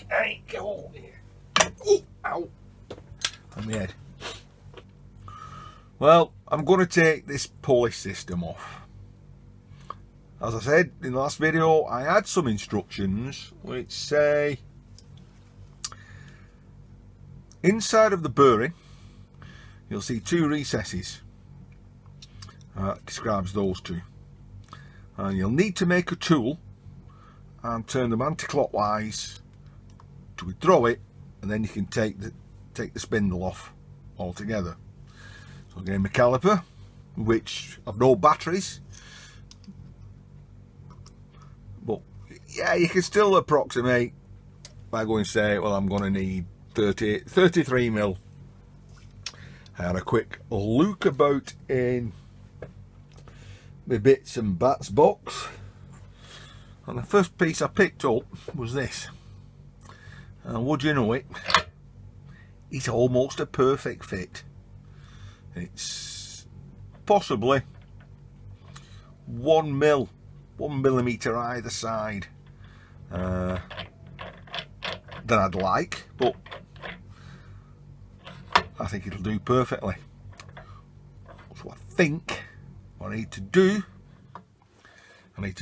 Hey, go here. Ow. On my head. Well, I'm going to take this pulley system off. As I said in the last video, I had some instructions which say inside of the bearing you'll see two recesses. Describes those two, and you'll need to make a tool and turn them anti-clockwise to withdraw it, and then you can take the spindle off altogether. So again, my caliper, which I've no batteries, but yeah, you can still approximate by going say, well, I'm going to need 33 mil. I had a quick look about in my bits and bats box, and the first piece I picked up was this, and would you know it, it's almost a perfect fit. It's possibly 1 millimeter either side than I'd like, but I think it'll do perfectly. So I think what I need to do, is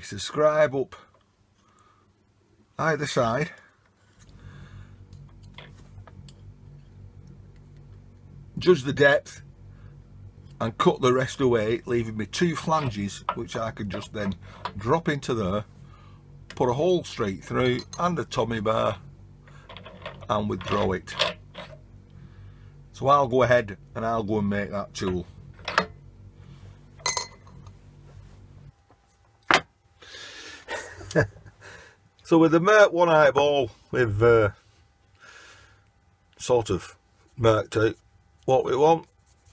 to scribe up either side, judge the depth, and cut the rest away, leaving me two flanges which I can just then drop into there, put a hole straight through and a tummy bar, and withdraw it. So I'll go ahead and I'll go and make that tool. So with the Merc one eyeball, we've sort of marked out what we want,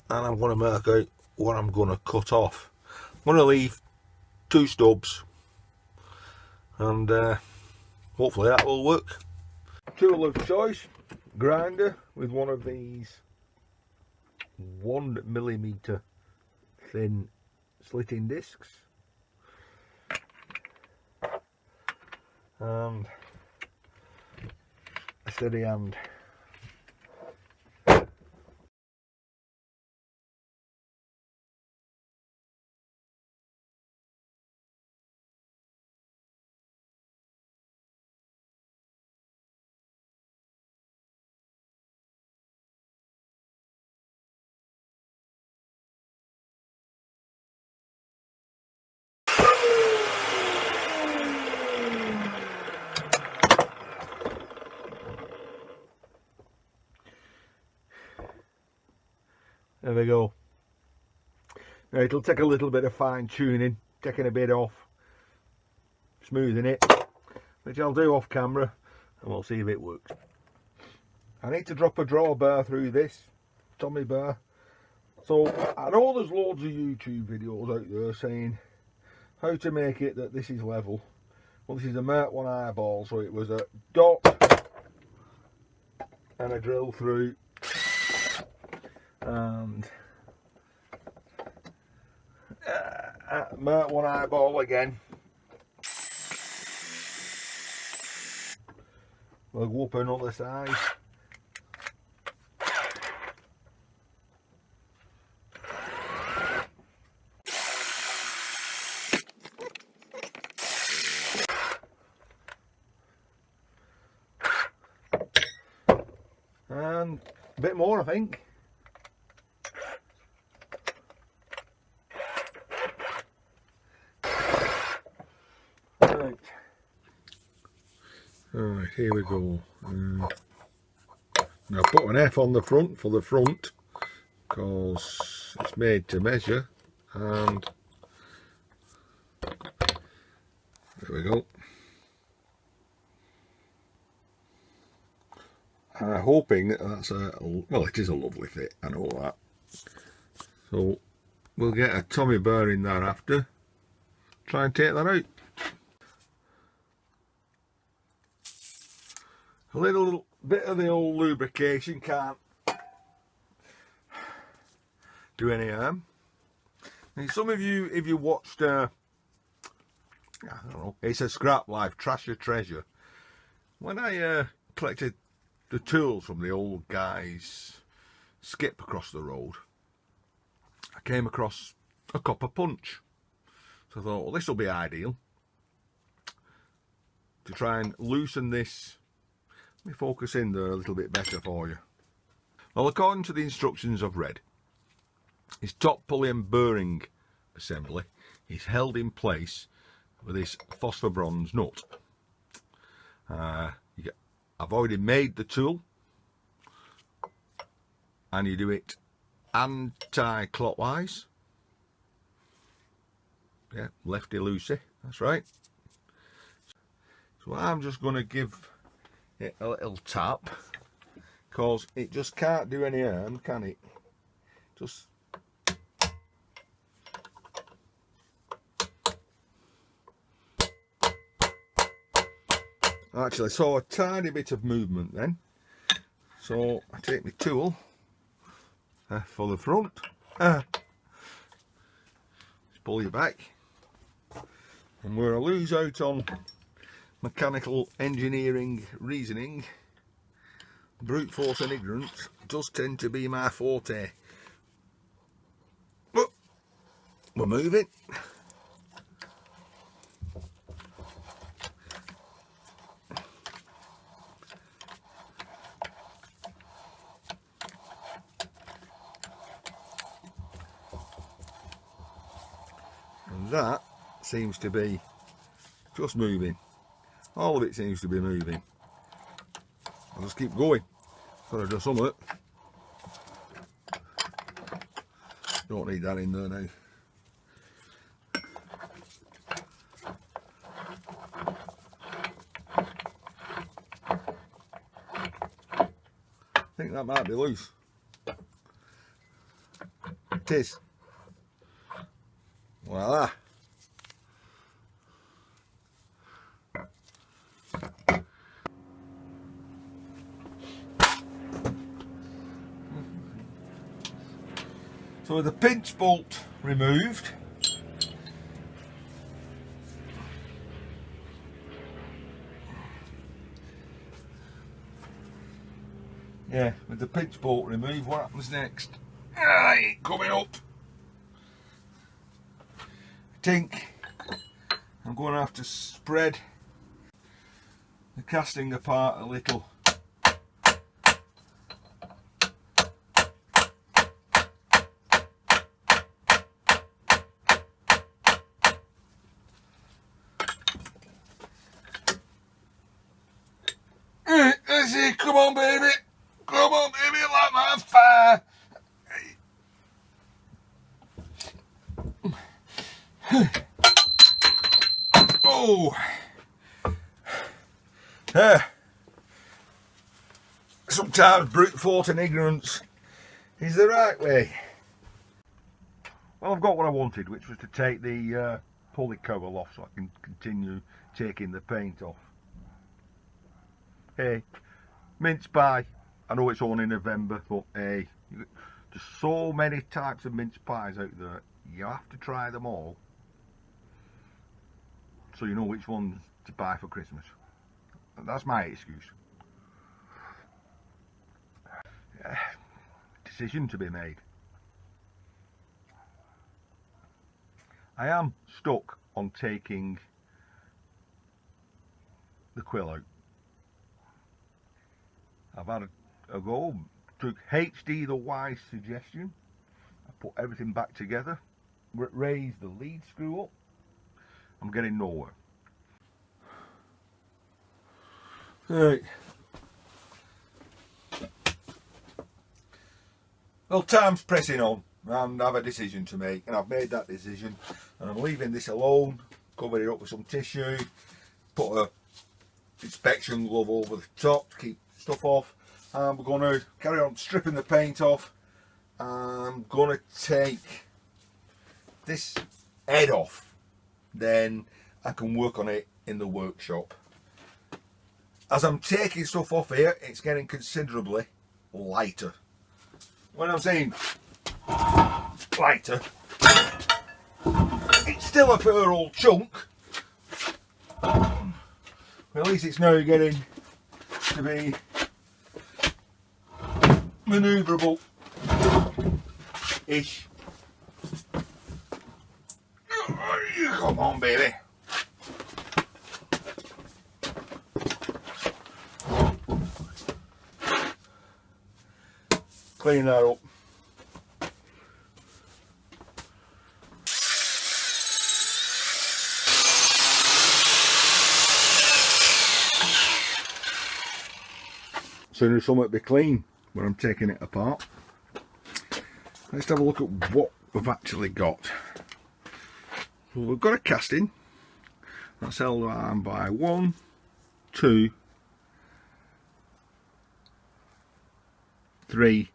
and I'm going to mark out what I'm going to cut off. I'm going to leave two stubs, and hopefully that will work. Tool of choice, grinder with one of these 1 millimeter thin slitting discs, and a steady hand. There we go. Now it'll take a little bit of fine tuning, taking a bit off, smoothing it, which I'll do off camera, and we'll see if it works. I need to drop a drawbar through this tummy bar. So I know there's loads of YouTube videos out there saying how to make it that this is level. Well, this is a Merc 1 eyeball, so it was a dot and a drill through, and Merc 1 eyeball again. We'll go up another side. And a bit more, I think. Right, here we go. Now put an F on the front for the front, because it's made to measure, and there we go. I'm hoping that that's well, it is a lovely fit, I know that. So we'll get a tummy bar in there after, try and take that out. A little bit of the old lubrication can't do any harm. Now, some of you, if you watched I don't know, it's a scrap life, trash or treasure. When I collected the tools from the old guy's skip across the road, I came across a copper punch. So I thought, well, this will be ideal to try and loosen this. Let me focus in there a little bit better for you. Well, according to the instructions I've read, his top pulley and bearing assembly is held in place with this phosphor bronze nut. I've already made the tool, and you do it anti-clockwise. Yeah, lefty loosey, that's right. So I'm just going to give it a little tap, because it just can't do any harm, can it? Just actually saw a tiny bit of movement then, so I take my tool for the front, just pull you back, and where I lose out on mechanical engineering reasoning, brute force and ignorance does tend to be my forte. But we're moving. And that seems to be just moving. All of it seems to be moving. I'll just keep going. Gotta do some of it. Don't need that in there now. I think that might be loose. It is. Voila. So with the pinch bolt removed, with the pinch bolt removed, what happens next? Ah, it ain't coming up. I think I'm going to have to spread the casting apart a little. Come on, baby. Come on, baby, light my fire. Oh. Sometimes brute force and ignorance is the right way. Well, I've got what I wanted, which was to take the pulley cowl off so I can continue taking the paint off. Hey, mince pie. I know it's only November, but hey, there's so many types of mince pies out there. You have to try them all, so you know which ones to buy for Christmas. That's my excuse. Decision to be made. I am stuck on taking the quill out. I've had a go, took HD the Wise suggestion, I put everything back together, raised the lead screw up, I'm getting nowhere. Right. Well, time's pressing on and I have a decision to make, and I've made that decision, and I'm leaving this alone, cover it up with some tissue, put a inspection glove over the top to keep stuff off, and we're going to carry on stripping the paint off. I'm going to take this head off, then I can work on it in the workshop. As I'm taking stuff off here, it's getting considerably lighter. When I'm saying lighter, it's still a fair old chunk, At least it's now getting to be manoeuvrable ish. Come on, baby. Clean that up. So there's something to be clean when I'm taking it apart. Let's have a look at what we've actually got. Well, we've got a casting that's held on by 1, 2, 3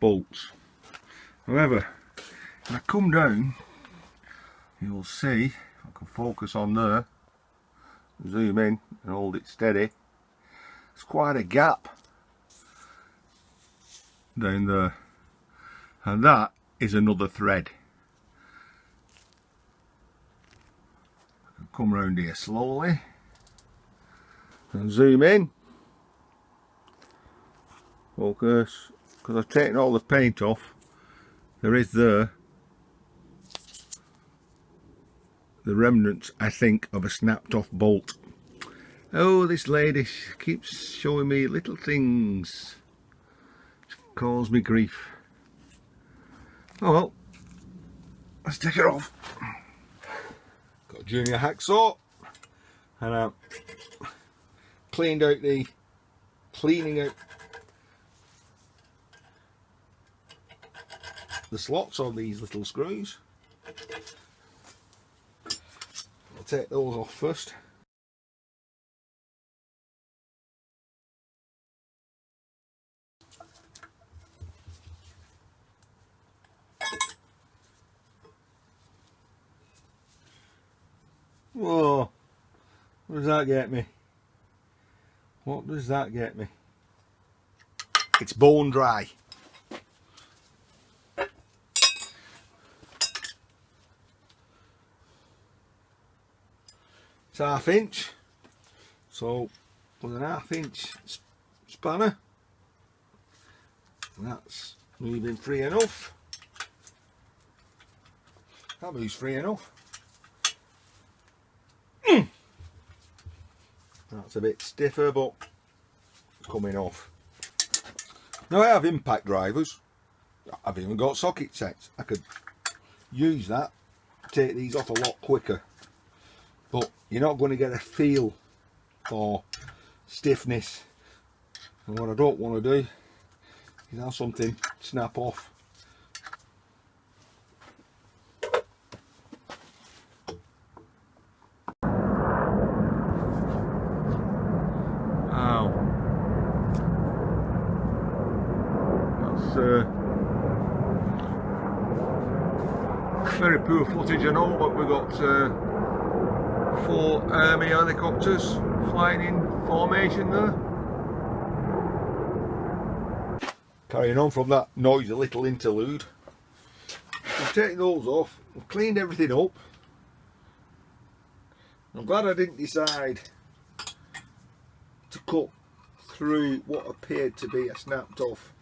bolts. However, if I come down, you'll see, if I can focus on there, zoom in and hold it steady, it's quite a gap down there, and that is another thread. I can come round here slowly and zoom in, focus, because I've taken all the paint off. There is the remnants, I think, of a snapped off bolt. Oh, this lady keeps showing me little things. She calls me grief. Oh well, let's take it off. Got a junior hacksaw, and I'm cleaning out the slots on these little screws. I'll take those off first. Whoa, what does that get me? What does that get me? It's bone dry. It's 1/2 inch, so with an 1/2 inch spanner, that's moving free enough. That moves free enough. That's a bit stiffer, but it's coming off. Now I have impact drivers. I've even got socket sets. I could use that, take these off a lot quicker. But you're not going to get a feel for stiffness. And what I don't want to do is have something snap off. Very poor footage and all, but we've got 4 Army helicopters flying in formation there. Carrying on from that noisy little interlude, I've taken those off, I've cleaned everything up. I'm glad I didn't decide to cut through what appeared to be a snapped off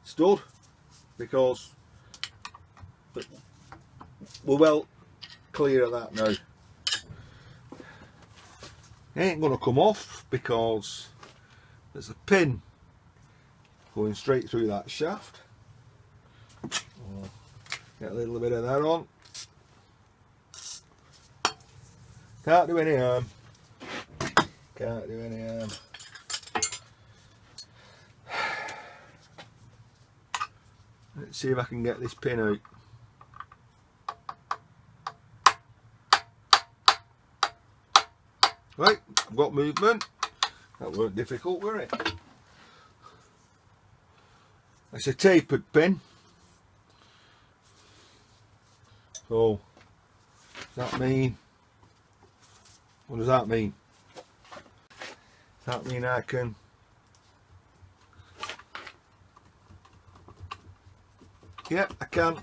stud, because we're well clear of that now. It ain't going to come off because there's a pin going straight through that shaft. Get a little bit of that on. Can't do any harm. Can't do any harm. Let's see if I can get this pin out. Right, I've got movement. That weren't difficult, were it? It's a tapered pin. So, does that mean? What does that mean? Does that mean I can? Yep, I can.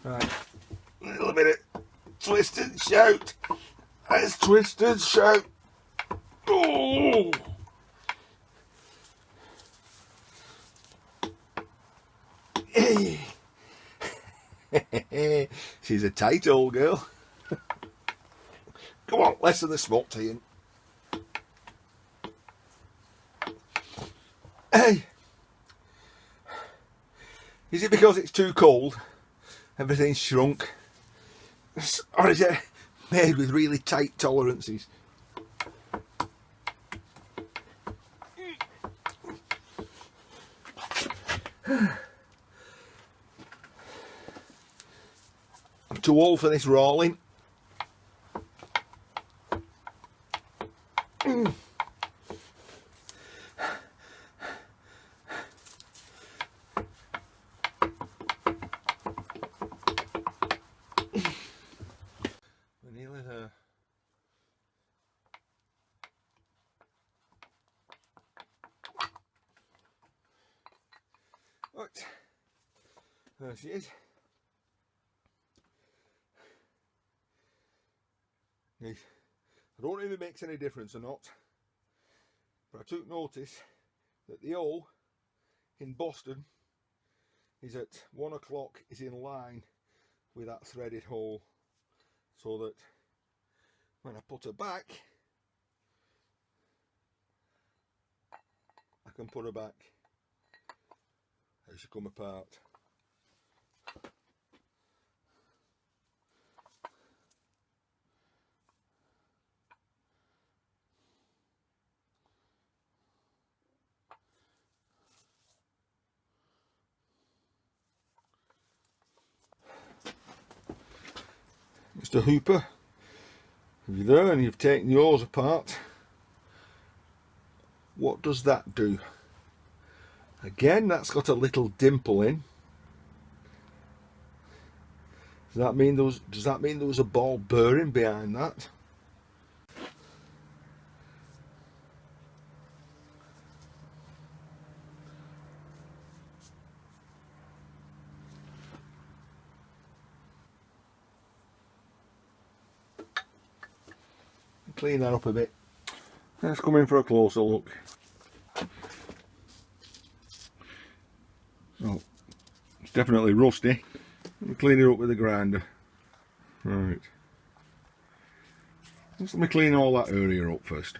Right, a little bit of twist and shout. Let's twist and shout. Oh! Hey! She's a tight old girl. Come on, less of the smoke tea. Hey! Is it because it's too cold? Everything's shrunk? Or is it made with really tight tolerances? I'm too old for this rolling. We're nearly there. Right, there she is. I don't know if it makes any difference or not, but I took notice that the hole in Boston is at 1 o'clock, is in line with that threaded hole, so that when I put her back, I can put her back as she come apart. Mr. Hooper, if you're there and you've taken yours apart, what does that do? Again, that's got a little dimple in. Does that mean there was a ball bearing behind that? Clean that up a bit. Let's come in for a closer look. Oh, it's definitely rusty. Let me clean it up with a grinder. Right. Let me clean all that area up first.